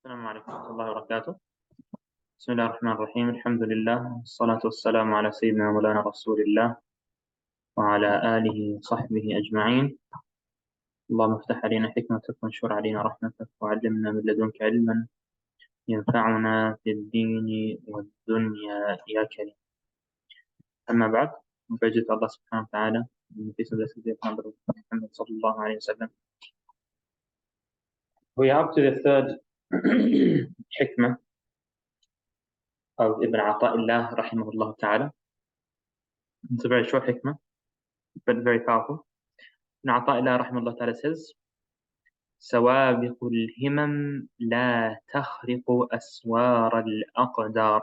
السلام عليكم ورحمة الله وبركاته. بسم الله الرحمن الرحيم. الحمد لله والصلاة والسلام على سيدنا مولانا رسول الله وعلى آله وصحبه أجمعين. اللهم افتح علينا حكمتك وانشر علينا رحمتك وعلمنا من لدنك علما ينفعنا في الدين والدنيا يا كريم. أما بعد، فجد الله سبحانه وتعالى في سورة محمد صلى الله عليه وسلم. We are up to the third hikmah of Ibn ʿAṭā rahimahullah ta'ala. It's a very short hikmah, but very powerful. Ibn ʿAṭā rahimahullah ta'ala says, سوابق الهمم لا تخرق أسوار الأقدار.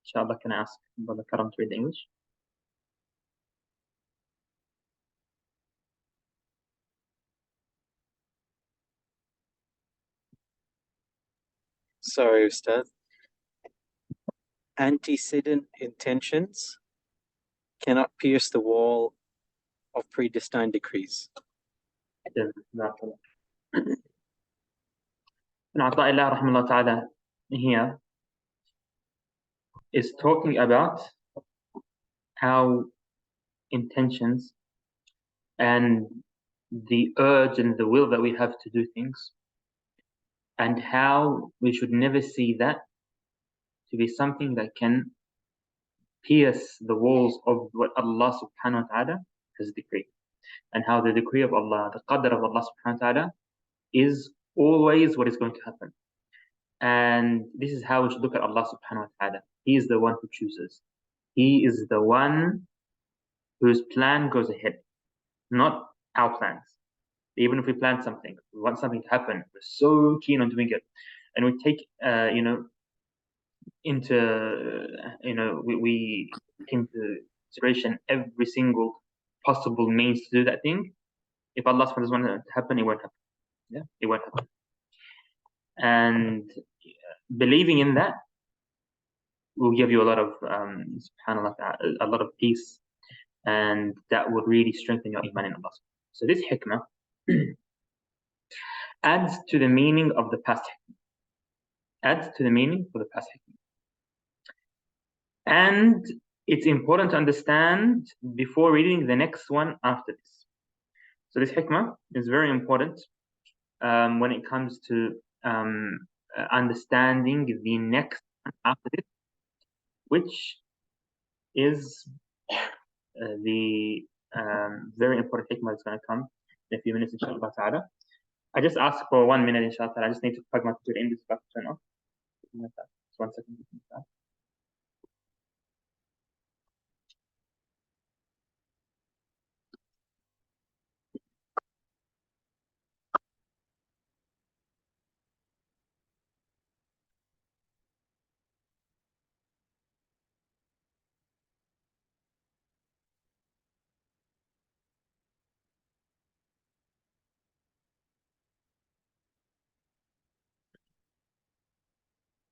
Inshallah, can I ask Brother Karam to read the English? Sorry, Ustad. Antecedent intentions cannot pierce the wall of predestined decrees. Ibn ʿAṭā rahimahullah ta'ala here is talking about how intentions and the urge and the will that we have to do things, and how we should never see that to be something that can pierce the walls of what Allah subhanahu wa ta'ala has decreed, and how the decree of Allah, the qadr of Allah subhanahu wa ta'ala, is always what is going to happen. And this is how we should look at Allah subhanahu wa ta'ala. He is the one who chooses. He is the one whose plan goes ahead, not our plans. Even if we plan something, we want something to happen, we're so keen on doing it, and we take we take into consideration every single possible means to do that thing. If Allah doesn't want it to happen, it won't happen. Yeah, it won't happen. And believing in that will give you a lot of subhanallah, a lot of peace, and that will really strengthen your iman in Allah. So this hikmah adds to the meaning of the past hikmah. And it's important to understand before reading the next one after this. So this hikmah is very important when it comes to understanding the next one after this, which is the very important hikmah that's going to come in a few minutes, inshallah ta'ala. I just ask for 1 minute, inshallah ta'ala. I just need to plug my computer in. This is about to turn off. Just 1 second.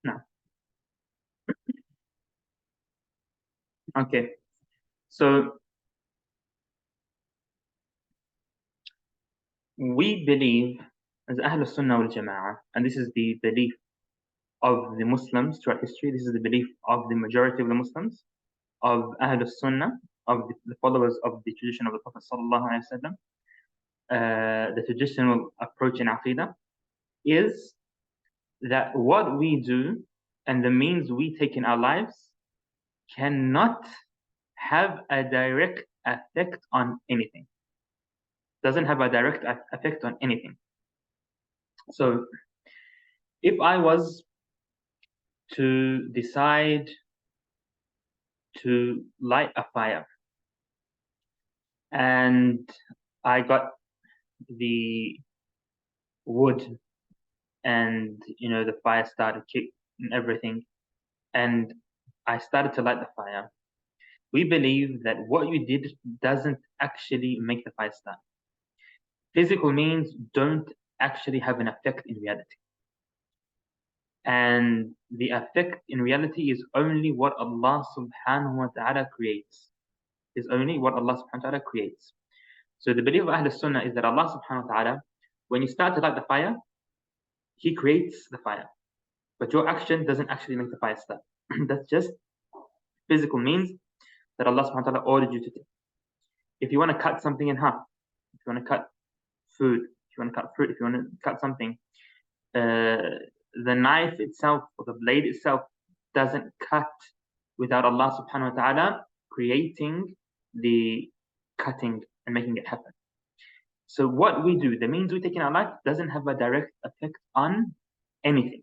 Now, okay. So we believe as Ahl Sunnah wal Jama'ah, and this is the belief of the Muslims throughout history, this is the belief of the majority of the Muslims, of Ahl Sunnah, of the followers of the tradition of the Prophet sallallahu alaihi wasallam, the traditional approach in Aqidah, is that what we do and the means we take in our lives cannot have a direct effect on anything. Doesn't have a direct effect on anything. So if I was to decide to light a fire and I got the wood and the fire started kick and everything, and I started to light the fire, we believe that what you did doesn't actually make the fire start. Physical means don't actually have an effect in reality. And the effect in reality is only what Allah subhanahu wa ta'ala creates. Is only what Allah subhanahu wa ta'ala creates. So the belief of Ahl Sunnah is that Allah subhanahu wa ta'ala, when you start to light the fire, He creates the fire, but your action doesn't actually make the fire start. That's just physical means that Allah subhanahu wa ta'ala ordered you to take. If you want to cut something in half, if you want to cut food, if you want to cut fruit, if you want to cut something, the knife itself or the blade itself doesn't cut without Allah subhanahu wa ta'ala creating the cutting and making it happen. So what we do, the means we take in our life, doesn't have a direct effect on anything.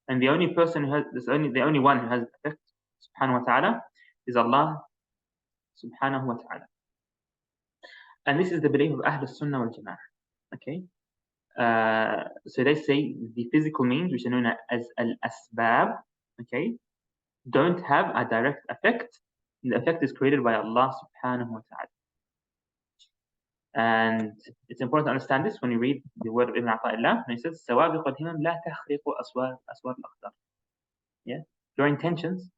And the only person who has the only one who has effect, subhanahu wa ta'ala, is Allah subhanahu wa ta'ala. And this is the belief of Ahl Sunnah wal Jama'ah. Okay? So they say the physical means, which are known as al-asbab, okay, don't have a direct effect. The effect is created by Allah subhanahu wa ta'ala. And it's important to understand this when you read the word of Ibn Ata'illah, when he says, سَوَابِقُ الْهِمَمْ لَا تَخْرِقُ أَسْوَارَ الْأَخْضَرِ. Yeah? Your intentions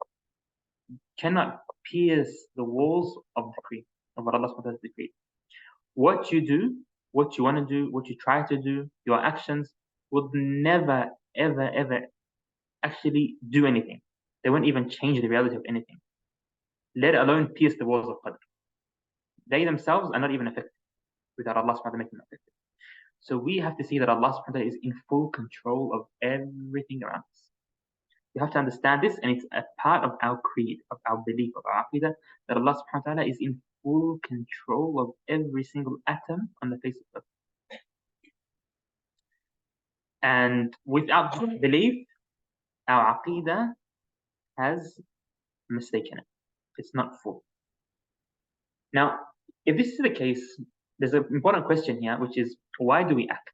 cannot pierce the walls of decree, of what Allah subhanahu wa ta'ala has decreed. What you do, what you want to do, what you try to do, your actions would never, ever, ever actually do anything. They won't even change the reality of anything, let alone pierce the walls of Qadr. They themselves are not even affected without Allah subhanahu wa ta'ala making them affected. So we have to see that Allah subhanahu wa ta'ala is in full control of everything around us. You have to understand this, and it's a part of our creed, of our belief, of our aqidah, that Allah subhanahu wa ta'ala is in full control of every single atom on the face of earth. And without this belief, our aqidah has a mistake in it. It's not full. Now, if this is the case, there's an important question here, which is, why do we act?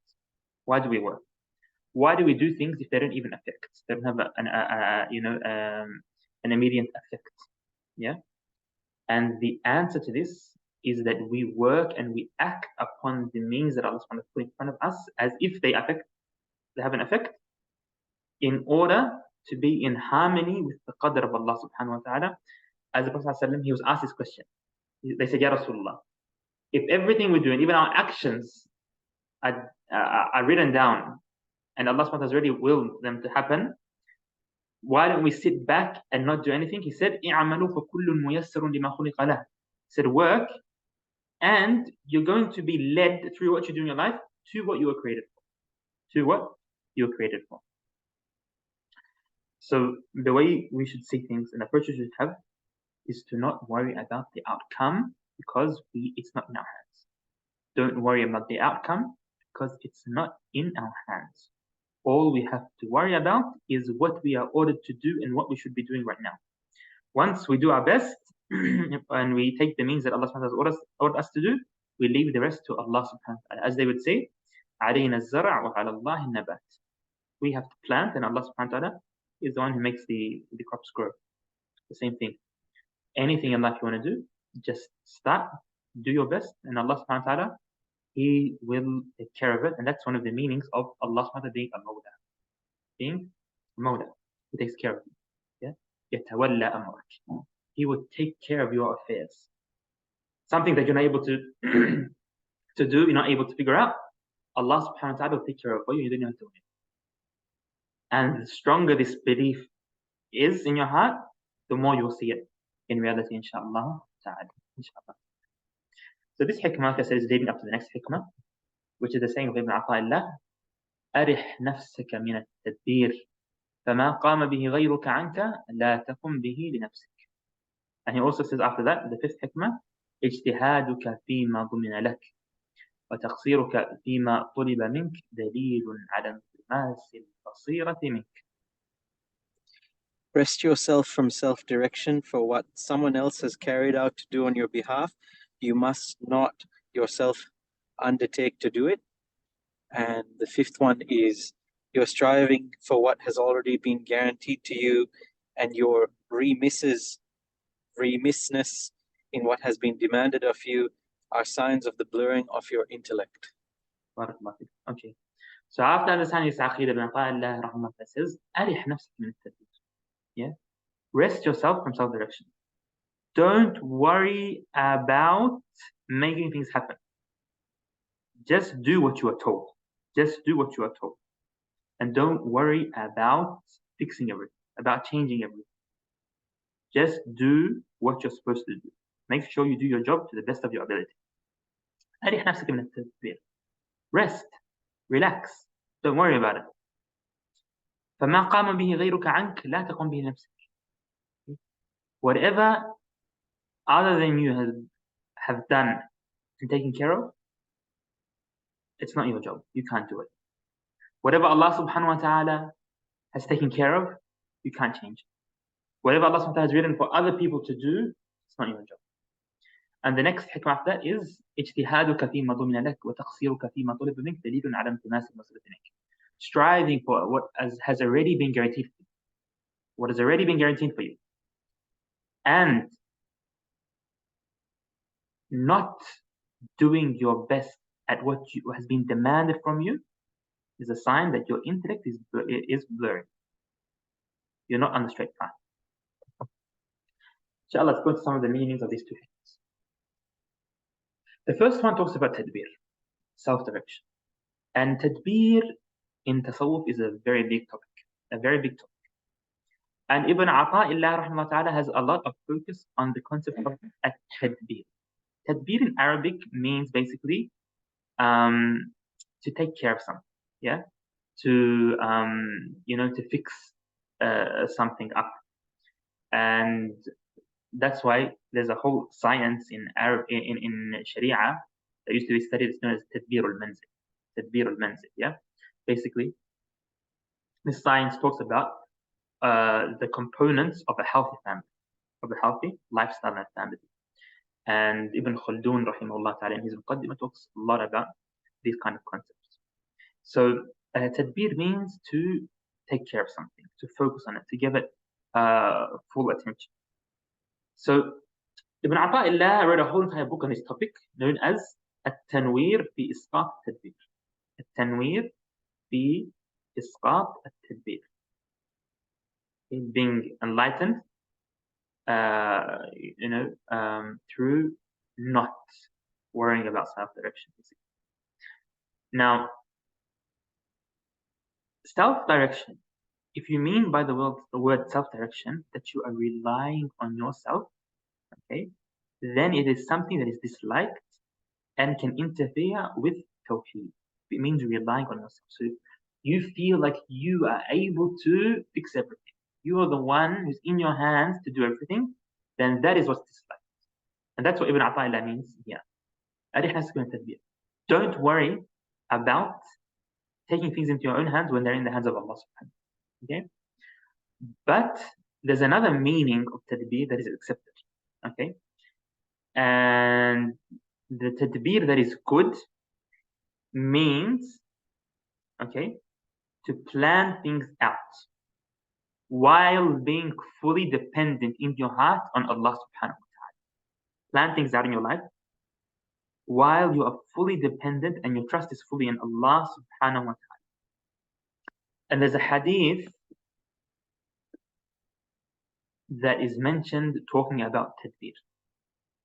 Why do we work? Why do we do things if they don't even affect? They don't have an immediate effect. Yeah. And the answer to this is that we work and we act upon the means that Allah subhanahu wa ta'ala put in front of us as if they have an effect, in order to be in harmony with the qadr of Allah subhanahu wa ta'ala. As the Prophet ﷺ, he was asked this question. They said, Ya Rasulullah, if everything we do and even our actions are written down and Allah subhanahu wa ta'ala has already willed them to happen, why don't we sit back and not do anything? He said, اعملوا فكل ميسر لما خلق له. He said, work, and you're going to be led through what you do in your life to what you were created for. To what you were created for. So the way we should see things and approach we should have is to not worry about the outcome, because it's not in our hands. Don't worry about the outcome because it's not in our hands. All we have to worry about is what we are ordered to do and what we should be doing right now. Once we do our best and we take the means that Allah subhanahu wa ta'ala has ordered us to do, we leave the rest to Allah subhanahu wa ta'ala. As they would say, عَلَيْنَا الزَّرْعُ وَعَلَى اللَّهِ النَّبَاتِ. We have to plant, and Allah subhanahu wa ta'ala is the one who makes the crops grow. The same thing. Anything in life you want to do, just start, do your best, and Allah subhanahu wa ta'ala, He will take care of it. And that's one of the meanings of Allah subhanahu wa ta'ala being al-Mawla. Being Mawla. He takes care of you. Yeah? يَتَوَلَّى أَمْرَكِ. He would take care of your affairs. Something that you're not able to do, you're not able to figure out, Allah subhanahu wa ta'ala will take care of it for you. You don't have to do it. And the stronger this belief is in your heart, the more you'll see it in reality, inshallah ta'ala. Inshallah. So this hikmah, like I said, is leading up to the next hikmah, which is the saying of Ibn Ata'illah, أَرِحْ نَفْسَكَ مِنَ التَّدْبِيرِ فَمَا قَامَ بِهِ غَيْرُكَ عَنْكَ لَا تَقُمْ بِهِ لِنَفْسِكَ. And he also says after that, the fifth hikmah, اجتهادك فيما ضمن لك وتقصيرك فيما طلب منك دليل على انغماس البصيرة منك. Rest yourself from self-direction for what someone else has carried out to do on your behalf. You must not yourself undertake to do it. And the fifth one is you're striving for what has already been guaranteed to you, and your remissness in what has been demanded of you are signs of the blurring of your intellect. Okay. So after understanding this aqidah, Ibn Ata'illah rahimahullah says, أَرِحْ نَفْسَكَ مِنَ التَّدْبِيرِ. Yeah? Rest yourself from self-direction. Don't worry about making things happen. Just do what you are told. Just do what you are told. And don't worry about fixing everything, about changing everything. Just do what you're supposed to do. Make sure you do your job to the best of your ability. أريح نفسك من التدبير. Rest, relax, don't worry about it. فما قام به غيرك عنك لا تقم به نفسك. Whatever other than you have done and taken care of, it's not your job. You can't do it. Whatever Allah subhanahu wa ta'ala has taken care of, you can't change it. Whatever Allah subhanahu wa ta'ala has written for other people to do, it's not your job. And the next hikmah of that is اجتهادك فيما ضمن لك وتقصيرك فيما طلب منك دليل على التماس النصرة إليك. Striving for what has already been guaranteed for you. What has already been guaranteed for you. And not doing your best at what has been demanded from you is a sign that your intellect is blurry. You're not on the straight path. Inshallah, let's go to some of the meanings of these two hikmahs. The first one talks about tadbir, self-direction. And tadbir in tasawwuf is a very big topic, a very big topic. And Ibn Āṭā, illāh rahimahullah ta'ala, has a lot of focus on the concept of at-tadbir. Tadbir in Arabic means basically to take care of something, yeah, to to fix something up, and that's why there's a whole science in Sharia that used to be studied. It's known as tadbir al-manzil. Tadbir al-manzil, yeah. Basically, this science talks about the components of a healthy family, of a healthy lifestyle and family. And Ibn Khaldun, rahimahullah ta'ala, in his muqaddimah talks a lot about these kind of concepts. So tadbir means to take care of something, to focus on it, to give it full attention. So Ibn Āṭā wrote a whole entire book on this topic known as التنوير في إسقاط التدبير. التنوير في إسقاط التدبير. Being enlightened through not worrying about self-direction. Now, self-direction, if you mean by the word self-direction that you are relying on yourself, okay, then it is something that is disliked and can interfere with tawheed. It means relying on yourself. So you feel like you are able to fix everything. You are the one who's in your hands to do everything, then that is what's disliked. And that's what Ibn Āṭā means here. Don't worry about taking things into your own hands when they're in the hands of Allah subhanahu wa ta'ala. Okay? But there's another meaning of tadbir that is accepted. Okay? And the tadbir that is good means, okay, to plan things out while being fully dependent in your heart on Allah subhanahu wa ta'ala. Plan things out in your life while you are fully dependent and your trust is fully in Allah subhanahu wa ta'ala. And there's a hadith that is mentioned talking about tadbir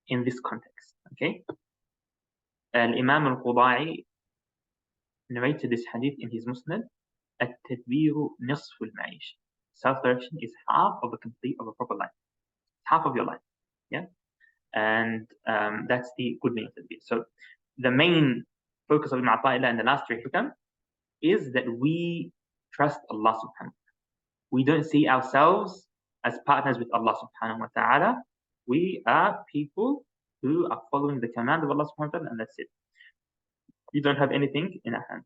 in this context. Okay? Al-Imam al-Quda'i narrated this hadith in his Musnad. At-tadbiru nisfu al-ma'ish. Self-direction is half of a proper life. Half of your life. Yeah? And that's the good meaning of tadbir. So the main focus of Ibn Āṭā in the last three hikam is that we trust Allah subhanahu wa ta'ala. We don't see ourselves as partners with Allah subhanahu wa ta'ala. We are people who are following the command of Allah subhanahu wa ta'ala, and that's it. We don't have anything in our hand.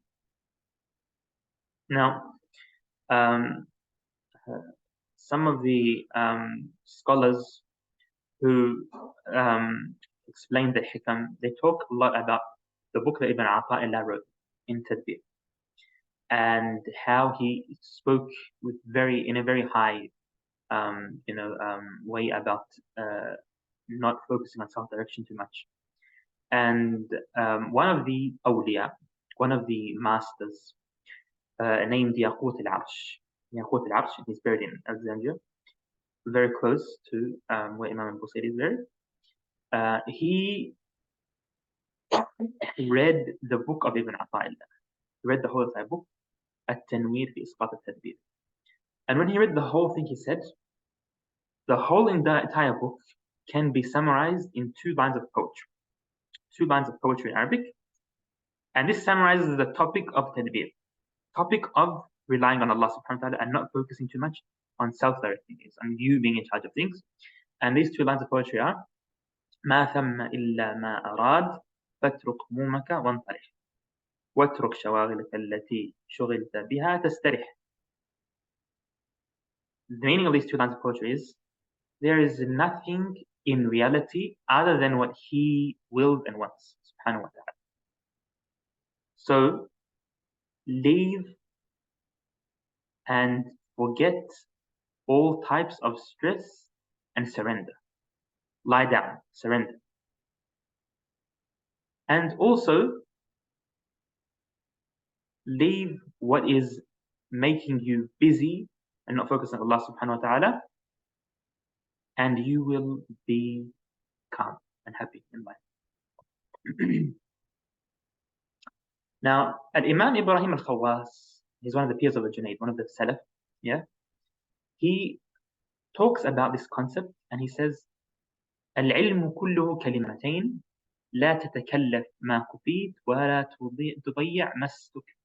Now, some of the scholars who explain the Ḥikam, they talk a lot about the book that Ibn Āṭā wrote in Tadbir, and how he spoke in a very high way about not focusing on self-direction too much. And one of the awliya, one of the masters, named Yaqut al-Arsh, he's buried in Alexandria, very close to where Imam al-Busayri is buried. He read the book of Ibn Āṭā, read the whole entire book, التنوير في إسقاط التدبير. And when he read the whole thing, he said, the whole entire book can be summarized in 2 lines of poetry. 2 lines of poetry in Arabic. And this summarizes the topic of tadbir, topic of relying on Allah subhanahu wa ta'ala and not focusing too much on self-directing things, on you being in charge of things. And these 2 lines of poetry are ما ثم إلا ما أراد فاترك همومك وانطلح واترك شواغلك التي شغلت بها تسترح. The meaning of these 2 lines of poetry is, there is nothing in reality other than what He wills and wants, subhanahu wa ta'ala. So leave and forget all types of stress and surrender. Lie down, surrender. And also leave what is making you busy and not focus on Allah subhanahu wa ta'ala, and you will be calm and happy in life. Now, Al-Imam Ibrahim al-Khawwas, he's one of the peers of al-Junayd, one of the Salaf, yeah? He talks about this concept and he says, العلم كله كلمتين لا تتكلف ما كفيت ولا تضيع ما استكفيت.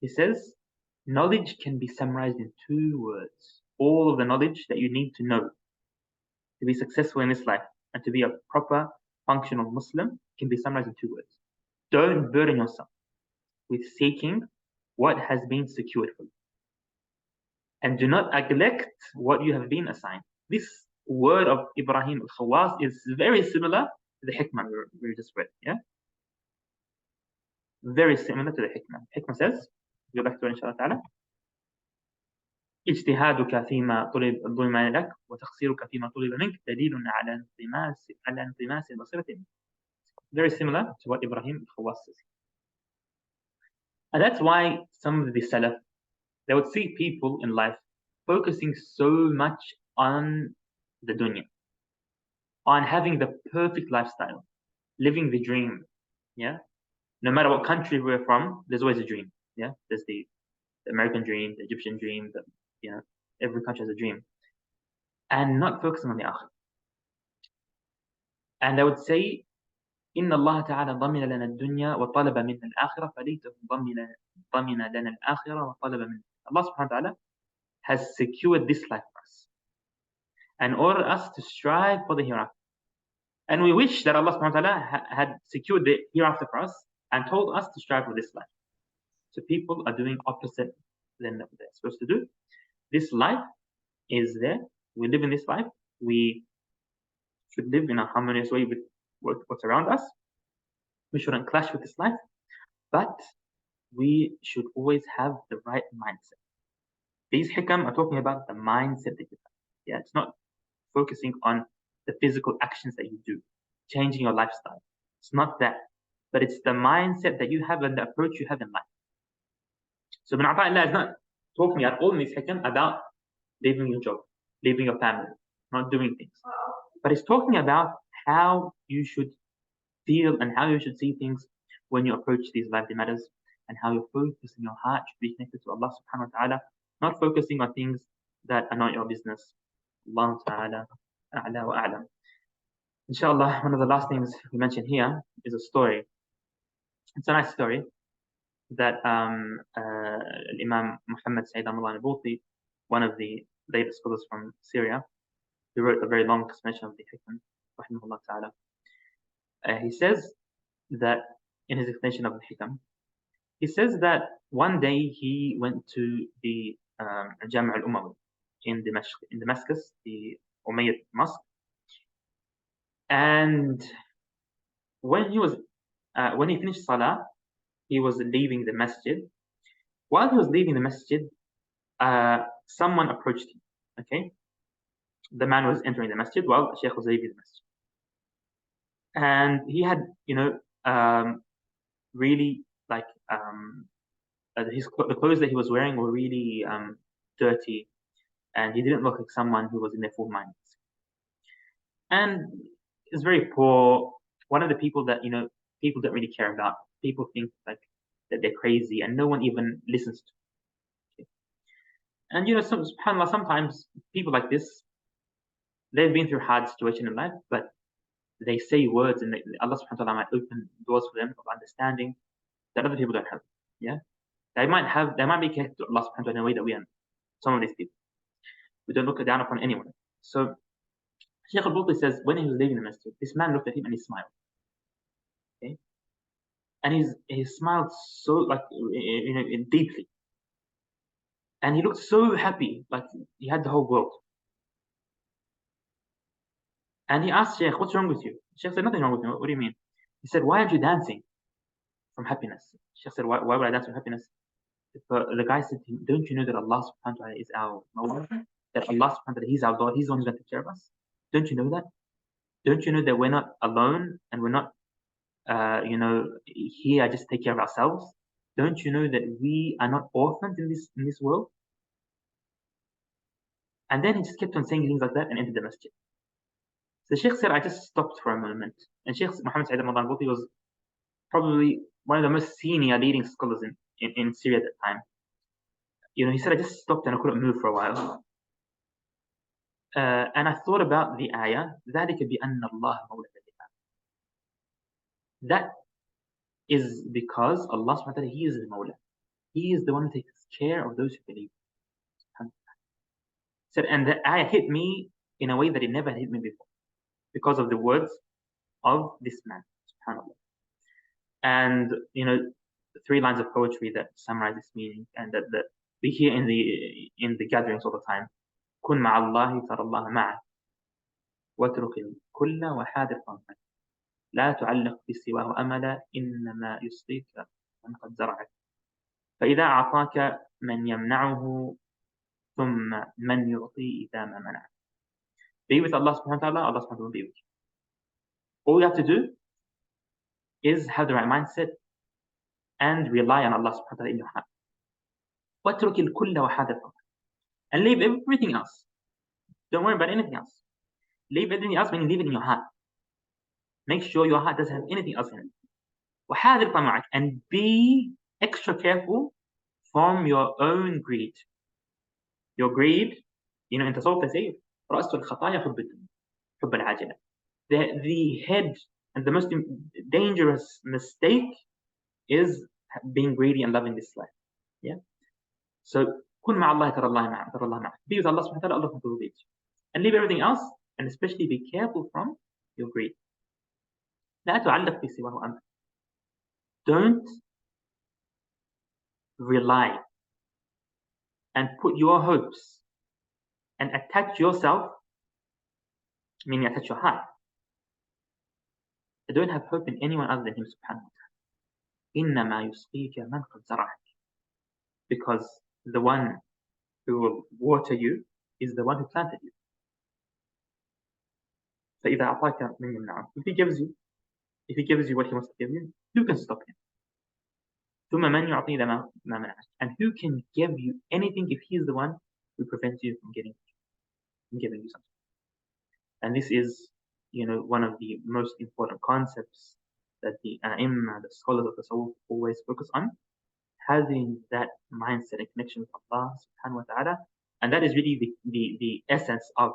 He says, knowledge can be summarized in 2 words. All of the knowledge that you need to know to be successful in this life and to be a proper, functional Muslim can be summarized in 2 words. Don't burden yourself with seeking what has been secured for you. And do not neglect what you have been assigned. This word of Ibrahim al-Khawwas is very similar to the Hikmah we just read. Yeah? Very similar to the Hikmah. Hikmah says, go back to it inshallah ta'ala. اجتهادك فيما ضمن لك وتقصيرك فيما طلب منك دليل على انطماس البصيرة. Very similar to what Ibrahim al-Khawwas says. And that's why some of the Salaf, they would see people in life focusing so much on the dunya, on having the perfect lifestyle, living the dream. Yeah, no matter what country we're from, there's always a dream. Yeah, there's the American dream, the Egyptian dream, every country has a dream, and not focusing on the akhirah. And I would say, إن الله تعالى ضمن لنا الدنيا وطلب منا الآخرة فليته ضمن لنا الآخرة وطلب منا. Allah subhanahu wa ta'ala has secured this life for us and ordered us to strive for the hereafter. And we wish that Allah subhanahu wa ta'ala had secured the hereafter for us and told us to strive for this life. So people are doing opposite than what they're supposed to do. This life is there. We live in this life. We should live in a harmonious way with what's around us. We shouldn't clash with this life, but we should always have the right mindset. These hikam are talking about the mindset that you have. Yeah, it's not focusing on the physical actions that you do, changing your lifestyle. It's not that, but it's the mindset that you have and the approach you have in life. So Ibn Āṭā is not talking at all in this hikam about leaving your job, leaving your family, not doing things. But it's talking about how you should feel and how you should see things when you approach these lively matters, and how your focus in your heart should be connected to Allah subhanahu wa ta'ala, not focusing on things that are not your business. Allah ta'ala a'la wa a'lam. Inshallah, one of the last things we mention here is a story. It's a nice story that Imam Muhammad Sayyid al-Bouti, one of the latest scholars from Syria, who wrote a very long explanation of the Hikam, rahimahullah ta'ala. He says that in his explanation of the Hikam, he says that one day he went to the Jami' al-Umawi in Damascus, the Umayyad Mosque, and when he finished Salah, he was leaving the masjid. While he was leaving the masjid, someone approached him. Okay, the man was entering the masjid while the Shaykh was leaving the masjid, and he had, really like the clothes that he was wearing were really dirty, and he didn't look like someone who was in their full mind. And he's very poor. One of the people that people don't really care about. People think like that they're crazy and no one even listens to. Okay. And subhanAllah, sometimes people like this, they've been through hard situation in life, but they say words and Allah subhanahu wa ta'ala might open doors for them of understanding that other people don't have. Yeah, they might be connected to Allah subhanahu wa ta'ala in a way that we are. Some of these people, we don't look down upon anyone. So Shaykh Abdur says when he was leaving the masjid, this man looked at him and he smiled. Okay, and he smiled so deeply, and he looked so happy, like he had the whole world. And he asked Shaykh, "What's wrong with you?" Shaykh said, "Nothing wrong with me." What do you mean? He said, "Why aren't you dancing from happiness?" Shaykh said, "Why would I dance from happiness?" But the guy said to him, "Don't you know that Allah subhanahu wa ta'ala is our Mawla? That Allah subhanahu wa ta'ala, He's our God, He's the one who's going to take care of us? Don't you know that? Don't you know that we're not alone and we're not, here just take care of ourselves? Don't you know that we are not orphans in this world?" And then he just kept on saying things like that and entered the masjid. So the Sheikh said, I just stopped for a moment. And Sheikh Muhammad Sa'id Ramadan Bhuti was probably one of the most senior leading scholars in Syria at that time. He said, I just stopped and I couldn't move for a while. And I thought about the ayah, ذَلِكَ بِأَنَّ اللَّهَ مَوْلَى الْكِتَابِ. That is because Allah subhanahu wa ta'ala, He is the Mawla. He is the one who takes care of those who believe. Said, and the ayah hit me in a way that it never hit me before, because of the words of this man, subhanAllah. And, 3 lines of poetry that summarize this meaning and that we hear in the gatherings all the time. كن مع الله ترى الله معك واترك الكل وحاذر طرفك لا تعلق بسواه أملا إنما يسقيك من قد زرعك فإذا أعطاك من يمنعه ثم من يعطي إذا ما منعك. Be with Allah subhanahu wa ta'ala, Allah subhanahu wa ta'ala will be with you. All you have to do is have the right mindset and rely on Allah subhanahu wa ta'ala in your heart. واترك الكل وحاذر طرفك. And leave everything else. Don't worry about anything else. Leave everything else, meaning leave it in your heart. Make sure your heart doesn't have anything else in it. وحاذر طمعك, and be extra careful from your own greed. Your greed, in Tasawwuf they say, رأس الخطايا حب العاجلة. The head and the most dangerous mistake is being greedy and loving this life. Yeah. So كن مع الله ترى الله معك. Be with Allah subhanahu wa ta'ala, Allah will be with you. And leave everything else, and especially be careful from your greed. لا تعلق بسواه أمر. Don't rely and put your hopes and attach yourself, meaning attach your heart. Don't have hope in anyone other than Him subhanahu wa ta'ala. إنما يسقيك من قد زرعك. Because the one who will water you is the one who planted you. فإذا أعطاك من يمنعه. If He gives you what He wants to give you, who can stop Him? ثم من يعطي إذا ما منعك. And who can give you anything if He is the one who prevents you from giving you something? And this is, one of the most important concepts that the a'imma, the scholars of the Tasawwuf, always focus on, having that mindset and connection with Allah subhanahu wa ta'ala. And that is really the essence of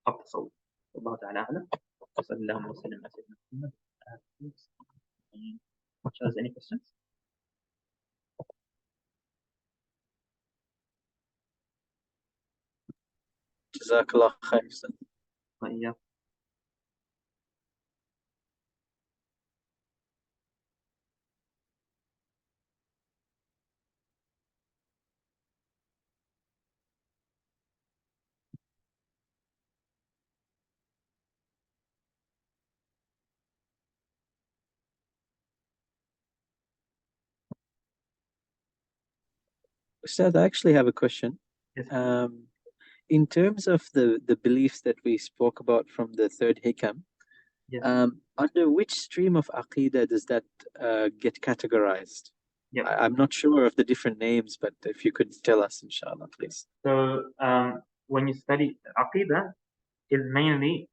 Tasawwuf. Allah ta'ala a'lam. Sallallahu wa sallam ala Muhammad. Charles, any questions? Jazakallah khair. Yeah. Ustad, I actually have a question. Yes. In terms of the beliefs that we spoke about from the 3rd Hikam, Yes. Under which stream of Aqidah does that get categorized? Yep. I'm not sure of the different names, but if you could tell us, inshallah, please. So when you study Aqidah, is mainly,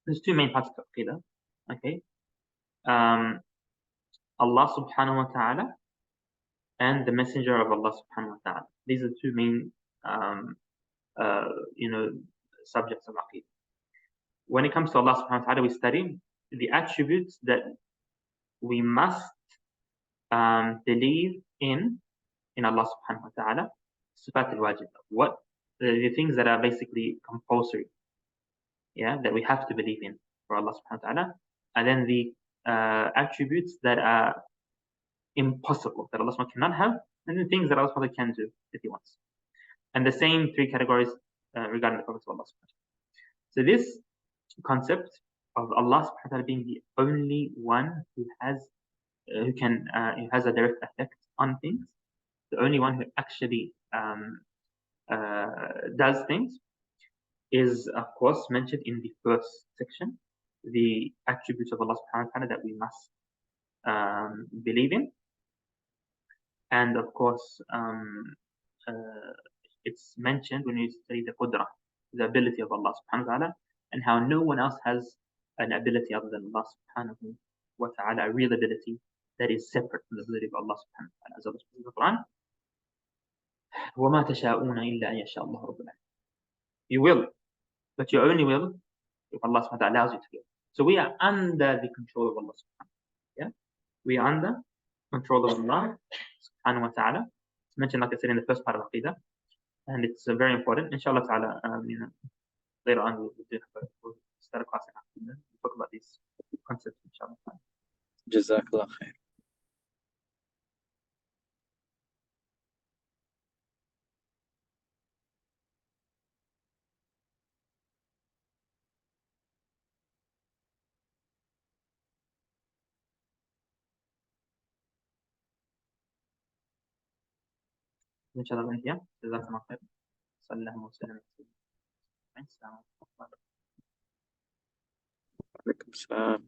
there's 2 main parts of Aqidah. Okay. Allah subhanahu wa ta'ala and the Messenger of Allah subhanahu wa ta'ala. These are the two main subjects of Aqeedah. When it comes to Allah subhanahu wa ta'ala, we study the attributes that we must believe in Allah subhanahu wa ta'ala, sifat al-wajib, what the things that are basically compulsory, that we have to believe in for Allah subhanahu wa ta'ala, and then the attributes that are impossible, that Allah subhanahu wa ta'ala cannot have, and the things that Allah subhanahu wa ta'ala can do if He wants. And the same three categories regarding the prophets of Allah subhanahu wa ta'ala. So this concept of Allah subhanahu wa ta'ala being the only one who has a direct effect on things, the only one who actually does things, is of course mentioned in the first section, the attributes of Allah subhanahu wa ta'ala that we must believe in. And of course it's mentioned when you study the qudra, the ability of Allah subhanahu wa ta'ala, and how no one else has an ability other than Allah subhanahu wa ta'ala, a real ability that is separate from the ability of Allah subhanahu wa ta'ala. As Allah says in the Quran, وَمَا تَشَاءُونَ إِلَّا أَن يَشَاءَ اللَّهُ رَبُّ الْعَالَمِينَ. You will, but you only will if Allah subhanahu wa ta'ala allows you to will. So we are under the control of Allah subhanahu wa ta'ala. We are under control of Allah subhanahu wa ta'ala. It's mentioned, like I said, in the first part of Aqeedah, and it's very important. Inshallah ta'ala, later on we'll start a class in Aqeedah. We'll talk about these concepts, inshallah ta'ala. Jazakallah khair. inshallah here. Jazakallah khair. Sallallahu alaihi wasallam. Thanks. Alaikum salam.